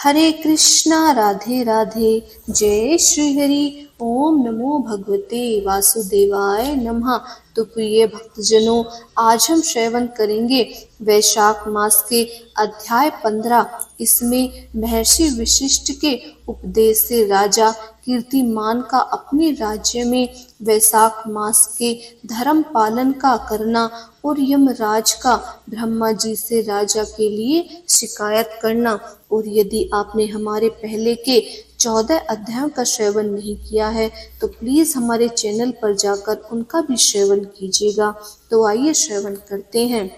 हरे कृष्णा राधे राधे, जय श्री हरि। ओम नमो भगवते वासुदेवाय नमः। तो प्रिय भक्तजनों, आज हम श्रवण करेंगे वैशाख मास के अध्याय 15। इसमें महर्षि वशिष्ठ के उपदेश से राजा कीर्तिमान का अपने राज्य में वैशाख मास के धर्म पालन का करना और यमराज का ब्रह्मा जी से राजा के लिए शिकायत करना। और यदि आपने हमारे पहले के 14 अध्यायों का श्रवण नहीं किया है तो प्लीज हमारे चैनल पर जाकर उनका भी श्रवण कीजिएगा। तो आइए श्रवण करते हैं।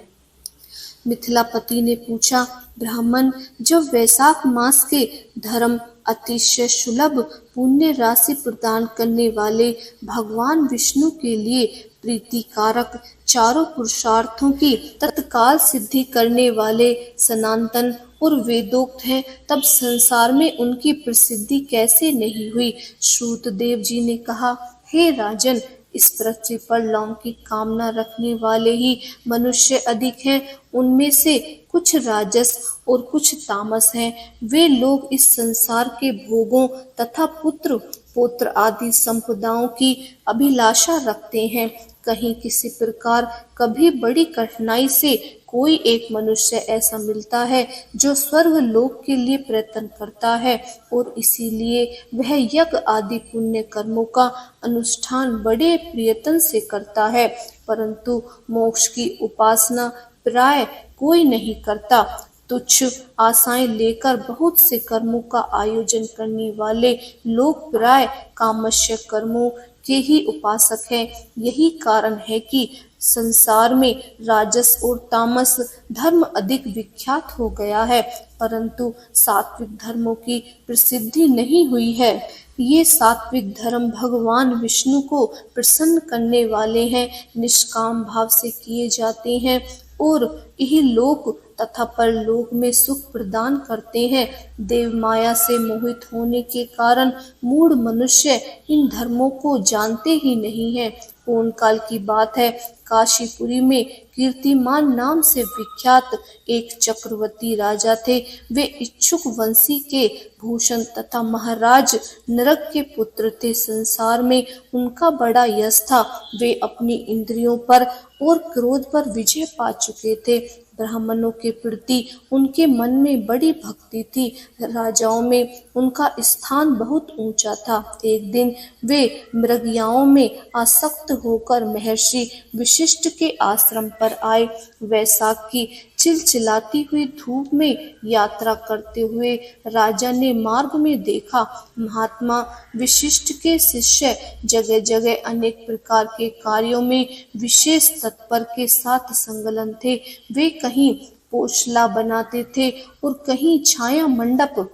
मिथिलापति ने पूछा, ब्राह्मण, जब वैशाख मास के धर्म अतिशय सुलभ पुण्य राशि प्रदान करने वाले भगवान विष्णु के लिए प्रीतिकारक चारों पुरुषार्थों की तत्काल सिद्धि करने वाले सनातन और वेदोक्त हैं, तब संसार में उनकी प्रसिद्धि कैसे नहीं हुई। श्रुतदेव जी ने कहा, हे राजन, इस पृथ्वी पर लौकिक कामना रखने वाले ही मनुष्य अधिक हैं। उनमें से कुछ राजस और कुछ तामस हैं। वे लोग इस संसार के भोगों तथा पुत्र पौत्र आदि संपदाओं की अभिलाषा रखते हैं। कहीं किसी प्रकार कभी बड़ी कठिनाई से कोई एक मनुष्य ऐसा मिलता है जो स्वर्ग लोक के लिए प्रयत्न करता है और इसीलिए वह यज्ञ आदि पुण्य कर्मों का अनुष्ठान बड़े प्रयत्न से करता है, परंतु मोक्ष की उपासना प्राय कोई नहीं करता। तुच्छ आशाएं लेकर बहुत से कर्मों का आयोजन करने वाले लोग प्राय कामस्य कर्मों के ही उपासक हैं। यही कारण है कि संसार में राजस और तामस धर्म अधिक विख्यात हो गया है, परंतु सात्विक धर्मों की प्रसिद्धि नहीं हुई है। ये सात्विक धर्म भगवान विष्णु को प्रसन्न करने वाले हैं, निष्काम भाव से किए जाते हैं और यही लोक तथा परलोक में सुख प्रदान करते हैं। देव माया से मोहित होने के कारण मूढ़ मनुष्य इन धर्मों को जानते ही नहीं हैं। पूर्ण काल की बात है, काशीपुरी में कीर्तिमान नाम से विख्यात एक चक्रवर्ती राजा थे। वे इच्छुक वंशी के भूषण तथा महाराज नरक के पुत्र थे। संसार में उनका बड़ा यश था। वे अपनी इंद्रियों पर और क्रोध पर विजय पा चुके थे। ब्राह्मणों के प्रति उनके मन में बड़ी भक्ति थी। राजाओं में उनका स्थान बहुत ऊंचा था। एक दिन वे मृगयाओं में आसक्त होकर महर्षि वशिष्ठ के आश्रम पर आए। वैशाख की चिलचिलाती हुई धूप में यात्रा करते हुए राजा ने मार्ग में देखा, महात्मा वशिष्ठ के शिष्य जगह जगह अनेक प्रकार के कार्यों में विशेष तत्पर के साथ संलग्न थे। वे कहीं पोशला बनाते थे और कहीं छाया मंडप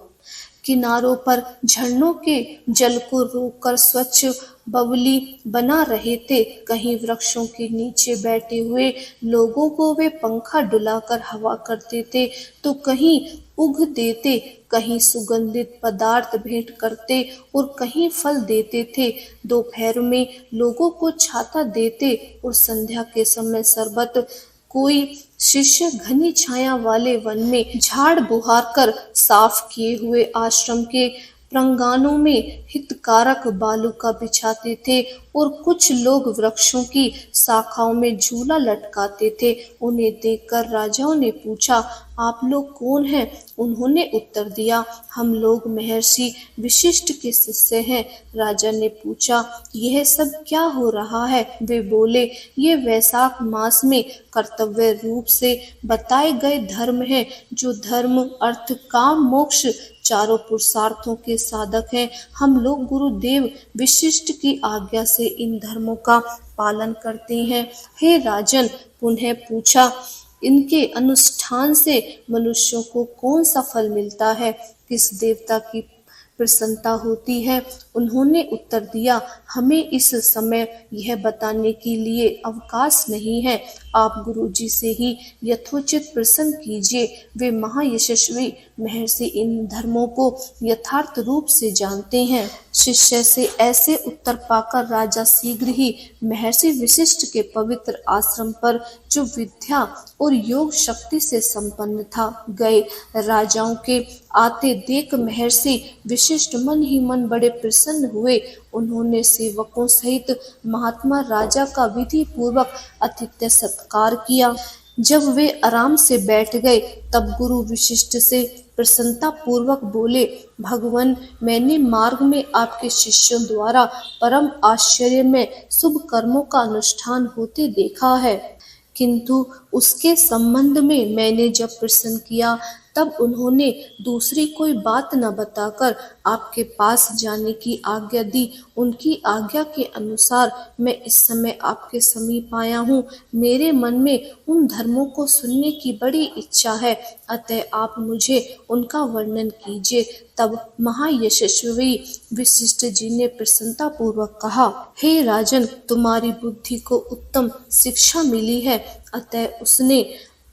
किनारों पर झरनों के जल को रोककर स्वच्छ बवली बना रहे थे। कहीं वृक्षों के नीचे बैठे हुए लोगों को वे पंखा डुलाकर हवा करते थे, तो कहीं उग देते, कहीं सुगंधित पदार्थ भेंट करते और कहीं फल देते थे। दोपहर में लोगों को छाता देते और संध्या के समय शरबत। कोई शिष्य घनी छाया वाले वन में झाड़ बुहार कर साफ किए हुए आश्रम के प्रांगणों में हितकारक बालू का बिछाते थे और कुछ लोग वृक्षों की शाखाओं में झूला लटकाते थे। उन्हें देखकर राजाओं ने पूछा, आप लोग कौन हैं? उन्होंने उत्तर दिया, हम लोग महर्षि वशिष्ठ के शिष्य हैं। राजा ने पूछा, यह सब क्या हो रहा है? वे बोले, ये वैशाख मास में कर्तव्य रूप से बताए गए धर्म हैं, जो धर्म अर्थ काम मोक्ष चारों पुरुषार्थों के साधक हैं। हम लोग गुरुदेव वशिष्ठ की आज्ञा से इन धर्मों का पालन करते हैं। हे राजन, पुनः पूछा, इनके अनुष्ठान से मनुष्यों को कौन सा फल मिलता है? किस देवता की प्रसन्नता होती है? उन्होंने उत्तर दिया, हमें इस समय यह बताने के लिए अवकाश नहीं है। आप गुरुजी से ही यथोचित प्रश्न कीजिए। वे महायशस्वी महर्षि इन धर्मों को यथार्थ रूप से जानते हैं। शिष्य से ऐसे उत्तर पाकर राजा शीघ्र ही महर्षि वशिष्ठ के पवित्र आश्रम पर, जो विद्या और योग शक्ति से संपन्न था, गए। राजाओं के आते देख महर्षि वशिष्ठ मन ही मन बड़े प्रसन्न हुए। उन्होंने सेवकों सहित महात्मा राजा का विधि पूर्वक आतिथ्य सत्कार किया। जब वे आराम से बैठ गए तब गुरु वशिष्ठ से प्रसन्नता पूर्वक बोले, भगवान, मैंने मार्ग में आपके शिष्यों द्वारा परम आश्चर्य में शुभ कर्मों का अनुष्ठान होते देखा है, किंतु उसके संबंध में मैंने जब प्रश्न किया तब उन्होंने दूसरी कोई बात न बताकर आपके पास जाने की आज्ञा दी। उनकी आज्ञा के अनुसार मैं इस समय आपके समीप आया हूँ। मेरे मन में उन धर्मों को सुनने की बड़ी इच्छा है, अतः आप मुझे उनका वर्णन कीजिए। तब महायशस्वी वशिष्ठ जी ने प्रसन्नता पूर्वक कहा, हे राजन, तुम्हारी बुद्धि को उत्तम शिक्षा मिली है, अतः उसने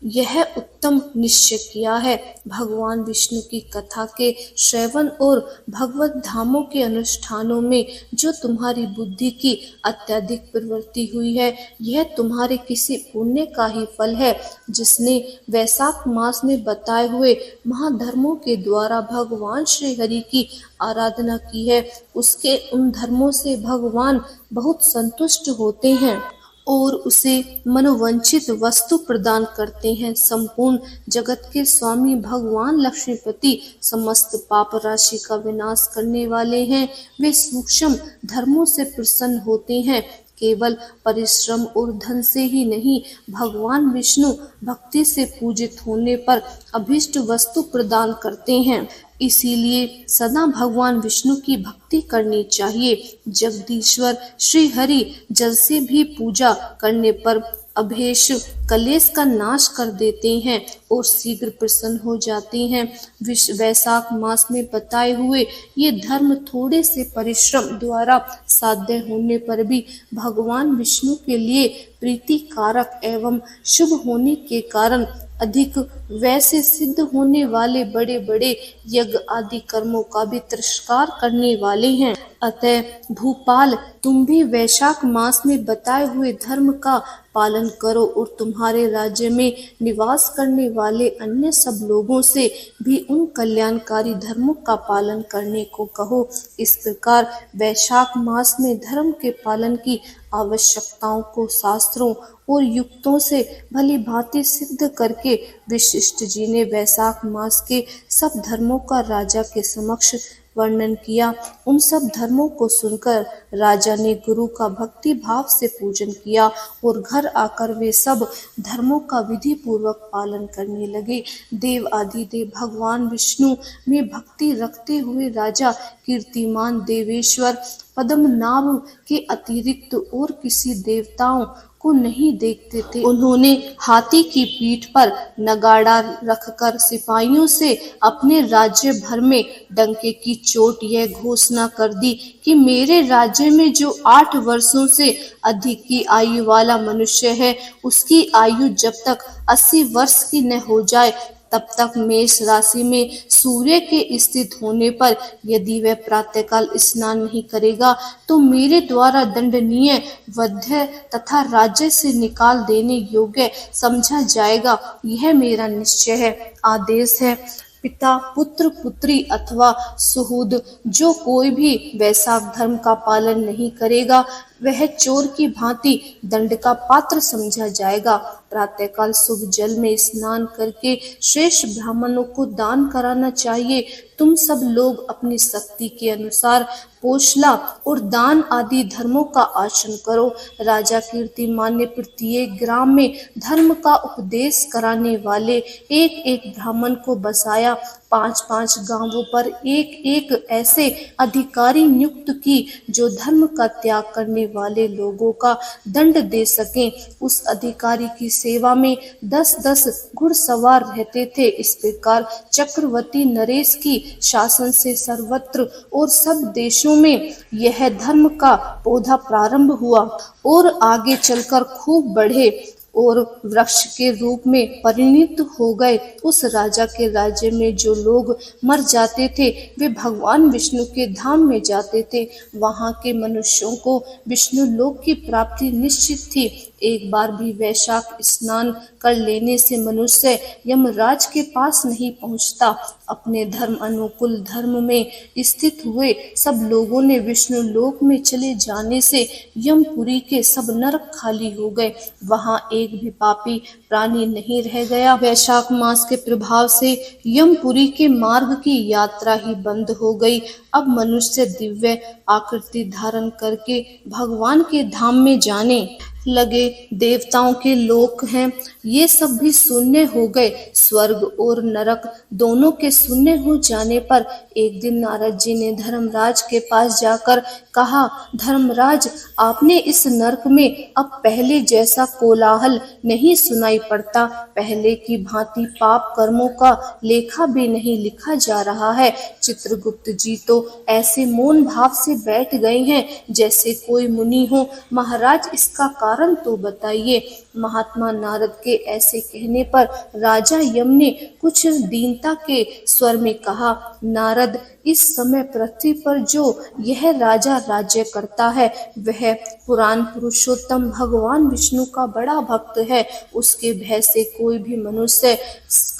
यह उत्तम निश्चय किया है। भगवान विष्णु की कथा के श्रवण और भगवत धामों के अनुष्ठानों में जो तुम्हारी बुद्धि की अत्यधिक प्रवृत्ति हुई है, यह तुम्हारे किसी पुण्य का ही फल है, जिसने वैशाख मास में बताए हुए महाधर्मों के द्वारा भगवान श्री हरि की आराधना की है। उसके उन धर्मों से भगवान बहुत संतुष्ट होते हैं और उसे मनोवांछित वस्तु प्रदान करते हैं। संपूर्ण जगत के स्वामी भगवान लक्ष्मीपति समस्त पाप राशि का विनाश करने वाले हैं। वे सूक्ष्म धर्मों से प्रसन्न होते हैं। केवल परिश्रम और धन से ही नहीं, भगवान विष्णु भक्ति से पूजित होने पर अभीष्ट वस्तु प्रदान करते हैं। इसीलिए सदा भगवान विष्णु की भक्ति करनी चाहिए। जगदीश्वर श्री हरि जल से भी पूजा करने पर अभेश कलेश का नाश कर देते हैं और शीघ्र प्रसन्न हो जाते हैं। वैशाख मास में बताए हुए ये धर्म थोड़े से परिश्रम द्वारा साध्य होने पर भी भगवान विष्णु के लिए प्रीतिकारक एवं शुभ होने के कारण अधिक वैसे सिद्ध होने वाले बड़े बड़े यज्ञ आदि कर्मों का भी तिरस्कार करने वाले हैं। अतः भूपाल, तुम भी वैशाख मास में बताए हुए धर्म का पालन करो और तुम्हारे राज्य में निवास करने वाले अन्य सब लोगों से भी उन कल्याणकारी धर्मों का पालन करने को कहो। इस प्रकार वैशाख मास में धर्म के पालन की आवश्यकताओं को शास्त्रों और युक्तों से भली भांति सिद्ध करके वशिष्ठ जी ने वैशाख मास के सब धर्मों का राजा के समक्ष वर्णन किया। उन सब धर्मों को सुनकर राजा ने गुरु का भक्ति भाव से पूजन किया और घर आकर वे सब धर्मों का विधि पूर्वक पालन करने लगे। देव आदि देव भगवान विष्णु में भक्ति रखते हुए राजा कीर्तिमान देवेश्वर पद्मनाभ के अतिरिक्त और किसी देवताओं को नहीं देखते थे। उन्होंने हाथी की पीठ पर नगाड़ा रखकर सिपाहियों से अपने राज्य भर में डंके की चोट यह घोषणा कर दी कि मेरे राज्य में जो 8 वर्षों से अधिक की आयु वाला मनुष्य है, उसकी आयु जब तक 80 वर्ष की न हो जाए तब तक मेष राशि में सूर्य के स्थित होने पर यदि वह प्रातःकाल स्नान नहीं करेगा तो मेरे द्वारा दंडनीय, वध्य तथा राज्य से निकाल देने योग्य समझा जाएगा। यह मेरा निश्चय है, आदेश है। पिता, पुत्र, पुत्री अथवा सुहृद जो कोई भी वैशाख धर्म का पालन नहीं करेगा वह चोर की भांति दंड का पात्र समझा जाएगा। प्रातःकाल शुभ जल में स्नान करके श्रेष्ठ ब्राह्मणों को दान कराना चाहिए। तुम सब लोग अपनी शक्ति के अनुसार पोषला और दान आदि धर्मों का आचरण करो। राजा कीर्तिमान ने प्रत्येक ग्राम में धर्म का उपदेश कराने वाले एक एक ब्राह्मण को बसाया। 5-5 गांवों पर एक एक ऐसे अधिकारी नियुक्त की जो धर्म का त्याग करने वाले लोगों का दंड दे सकें। उस अधिकारी की सेवा में 10-10 घुड़सवार रहते थे। इस प्रकार चक्रवर्ती नरेश की शासन से सर्वत्र और सब देशों में यह धर्म का पौधा प्रारंभ हुआ और आगे चलकर खूब बढ़े। और वृक्ष के रूप में परिणत हो गए। उस राजा के राज्य में जो लोग मर जाते थे वे भगवान विष्णु के धाम में जाते थे। वहां के मनुष्यों को विष्णु लोक की प्राप्ति निश्चित थी। एक बार भी वैशाख स्नान कर लेने से मनुष्य यमराज के पास नहीं पहुंचता। अपने धर्म अनुकूल धर्म में स्थित हुए सब लोगों ने विष्णु लोक में चले जाने से यमपुरी के सब नरक खाली हो गए। वहां एक भी पापी प्राणी नहीं रह गया। वैशाख मास के प्रभाव से यमपुरी के मार्ग की यात्रा ही बंद हो गई। अब मनुष्य दिव्य आकृति धारण करके भगवान के धाम में जाने लगे। देवताओं के लोक हैं ये सब भी शून्य हो गए। स्वर्ग और नरक दोनों के शून्य हो जाने पर एक दिन नारद जी ने धर्मराज के पास जाकर कहा, धर्मराज, आपने इस नरक में अब पहले जैसा कोलाहल नहीं सुनाई पड़ता। पहले की भांति पाप कर्मों का लेखा भी नहीं लिखा जा रहा है। चित्रगुप्त जी तो ऐसे मौन भाव से बैठ गए हैं जैसे कोई मुनि हो। महाराज, इसका कारण तो बताइए। महात्मा नारद के ऐसे कहने पर राजा यम ने कुछ दीनता के स्वर में कहा, नारद, इस समय पृथ्वी पर जो यह राजा राज्य करता है वह पुराण पुरुषोत्तम भगवान विष्णु का बड़ा भक्त है। उसके भय से कोई भी मनुष्य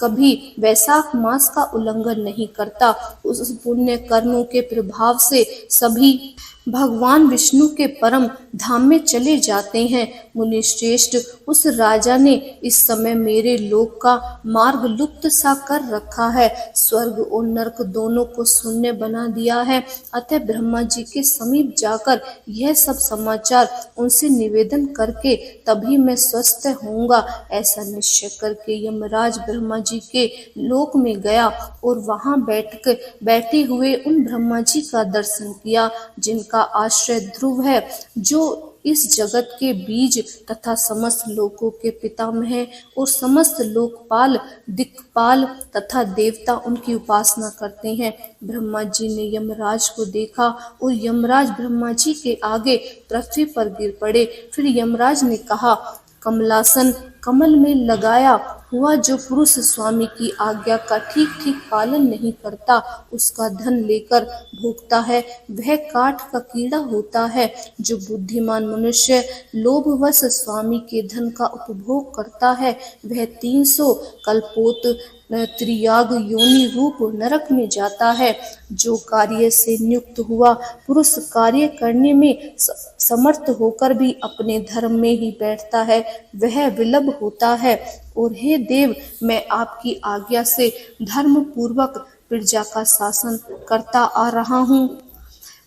कभी वैशाख मास का उल्लंघन नहीं करता। उस पुण्य कर्मों के प्रभाव से सभी भगवान विष्णु के परम धाम में चले जाते हैं। मुनि श्रेष्ठ, उस राजा ने इस समय मेरे लोक का मार्ग लुप्त सा कर रखा है। स्वर्ग और नरक दोनों को शून्य बना दिया है। अतः ब्रह्मा जी के समीप जाकर यह सब समाचार उनसे निवेदन करके तभी मैं स्वस्थ होऊंगा। ऐसा निश्चय करके यमराज ब्रह्मा जी के लोक में गया और वहां बैठे हुए उन ब्रह्मा जी का दर्शन किया जिनका आश्रय ध्रुव है, जो इस जगत के बीज तथा समस्त लोकों के पितामह हैं और समस्त लोकपाल, दिक्पाल तथा देवता उनकी उपासना करते हैं। ब्रह्मा जी ने यमराज को देखा और यमराज ब्रह्मा जी के आगे पृथ्वी पर गिर पड़े। फिर यमराज ने कहा, कमलासन कमल में लगाया हुआ जो पुरुष स्वामी की आज्ञा का ठीक ठीक पालन नहीं करता, उसका धन लेकर भोगता है, वह काठ का कीड़ा होता है। जो बुद्धिमान मनुष्य लोभवश स्वामी के धन का उपभोग करता है वह 300 कल्पोत त्रियाग योनि रूप नरक में जाता है। जो कार्य से नियुक्त हुआ पुरुष कार्य करने में समर्थ होकर भी अपने धर्म में ही बैठता है वह विलभ होता है। और हे देव, मैं आपकी आज्ञा से धर्म पूर्वक प्रजा का शासन करता आ रहा हूँ।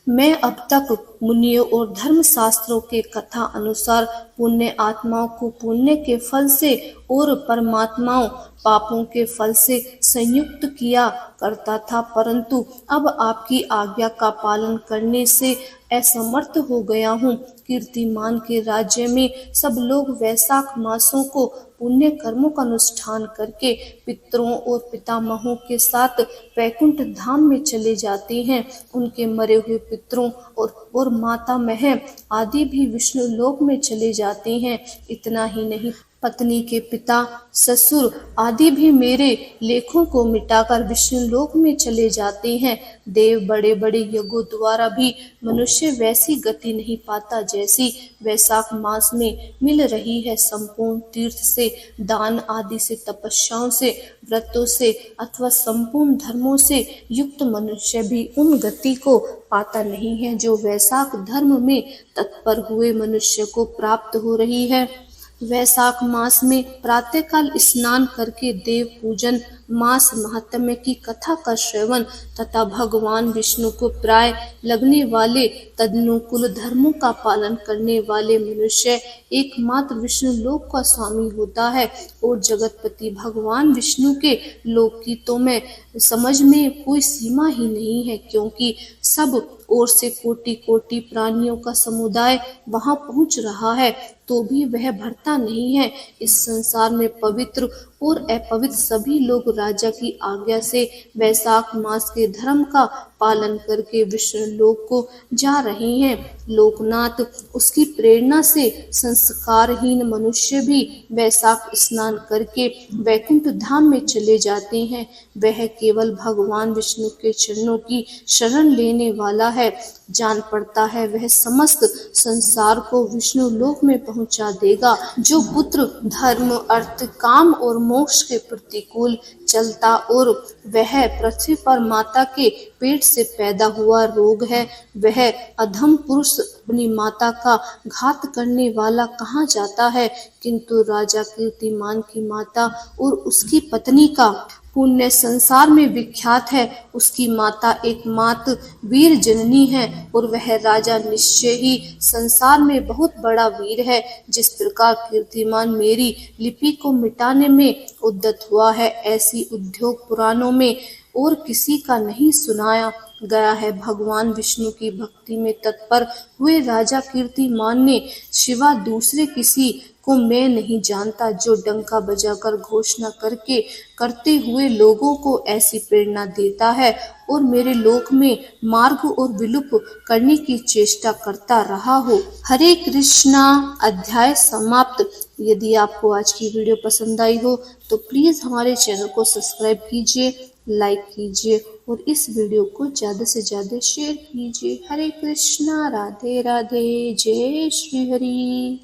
मैं अब तक मुनियों और धर्म शास्त्रों के कथा अनुसार पुण्य आत्माओं को पुण्य के फल से और परमात्माओं पापों के फल से संयुक्त किया करता था, परंतु अब आपकी आज्ञा का पालन करने से असमर्थ हो गया हूँ। कीर्तिमान के राज्य में सब लोग वैशाख मासों को पुण्य कर्मों का अनुष्ठान करके पितरों और पितामहों के साथ वैकुंठ धाम में चले जाते हैं। उनके मरे हुए पितरों और मातामह आदि भी विष्णु लोक में चले जाते हैं। इतना ही नहीं, पत्नी के पिता, ससुर आदि भी मेरे लेखों को मिटाकर विष्णु लोक में चले जाते हैं। देव, बड़े बड़े यज्ञों द्वारा भी मनुष्य वैसी गति नहीं पाता जैसी वैशाख मास में मिल रही है। संपूर्ण तीर्थ से, दान आदि से, तपस्याओं से, व्रतों से अथवा संपूर्ण धर्मों से युक्त मनुष्य भी उन गति को पाता नहीं है जो वैशाख धर्म में तत्पर हुए मनुष्य को प्राप्त हो रही है। वैशाख मास में प्रातःकाल स्नान करके देव पूजन, मास महात्म्य की कथा का श्रवण तथा भगवान विष्णु को प्राय लगने वाले तदनुकूल धर्मों का पालन करने वाले मनुष्य एकमात्र विष्णु लोक का स्वामी होता है। और जगतपति भगवान विष्णु के लोक की तो मैं समझ में कोई सीमा ही नहीं है, क्योंकि सब ओर से कोटि कोटि प्राणियों का समुदाय वहां पहुंच रहा है तो भी वह भरता नहीं है। इस संसार में पवित्र और अपवित्र सभी लोग राजा की आज्ञा से वैशाख मास के धर्म का पालन करके विष्णु लोक को जा रहे हैं। लोकनाथ उसकी प्रेरणा से संस्कारहीन मनुष्य भी वैशाख स्नान करके वैकुंठ धाम में चले जाते हैं। वह केवल भगवान विष्णु के चरणों की शरण लेने वाला है। जान पड़ता है वह समस्त संसार को विष्णु लोक में पहुंचा देगा। जो पुत्र धर्म अर्थ काम और मोक्ष के प्रतिकूल चलता और वह पृथ्वी पर माता के पेट से पैदा हुआ रोग है, वह अधम पुरुष अपनी माता का घात करने वाला कहाँ जाता है। किंतु राजा कीर्तिमान की माता और उसकी पत्नी का पुण्य संसार में विख्यात है। उसकी माता एकमात्र वीर जननी है और वह राजा निश्चय ही संसार में बहुत बड़ा वीर है। जिस प्रकार कीर्तिमान मेरी लिपि को मिटाने में उद्यत हुआ है, ऐसी उद्योग पुराणों में और किसी का नहीं सुनाया गया है। भगवान विष्णु की भक्ति में तत्पर हुए राजा कीर्तिमान ने शिवा दूसरे किसी को मैं नहीं जानता, जो डंका बजाकर घोषणा करते हुए लोगों को ऐसी प्रेरणा देता है और मेरे लोक में मार्ग और विलुप करने की चेष्टा करता रहा हो। हरे कृष्णा। अध्याय समाप्त। यदि आपको आज की वीडियो पसंद आई हो तो प्लीज हमारे चैनल को सब्सक्राइब कीजिए, लाइक कीजिए और इस वीडियो को ज्यादा से ज्यादा शेयर कीजिए। हरे कृष्णा। राधे राधे। जय श्री हरि।